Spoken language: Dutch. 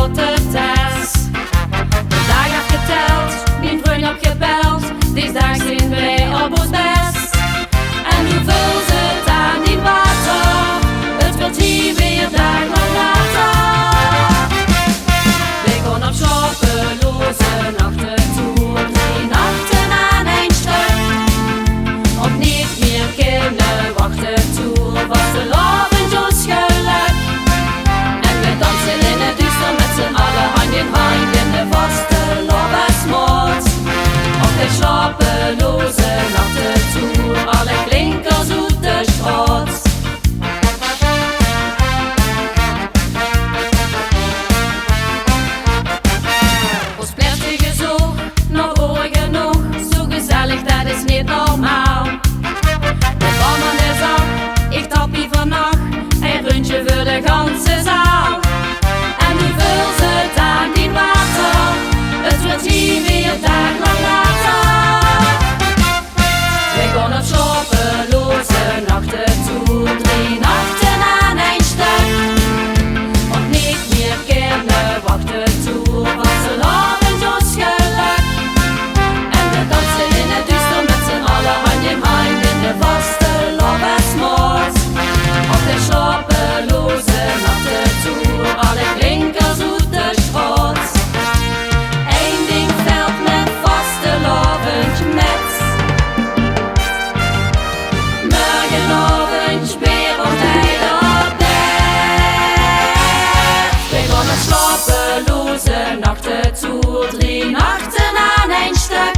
grote test. De dag afgeteld, mijn vriend opgebeld, deze dag zijn wij op ons best. En nu vul ze het aan in water, het wordt hier weer dag nog later. We gaan op slapeloze nachtentour, 3 nachten aan een stuk. Op niet meer kunnen wachten toe, was de lovend ons geluk. En we dansen in het duister met z'n allen hand in hand in de vaste lovesmoord. Op de slapeloze nachtentour, alle klinkers uit de straat. Ons plastige zoog, nog hoor genoeg, zo gezellig dat is niet normaal. De barman is af, ik tap hier vannacht, een rondje voor de ganse zaal. En nu vul ze het aan in water, het wordt hier weer dag lang later. We gaan op slapeloze nachtentour, 3 nachten aan een stuk. Op niet meer kunnen wachten toe, was de lovend ons geluk. En we dansen in het duister met z'n allen hand in hand in de vaste lovesmoord. Op de slapeloze nachtentour, alle klinkers uit de straat. Eén ding veld met vaste lovend met. Morgenavond weer op tijd op bed. We gaan op slapeloze nachtentour, 3 nachten aan een stuk.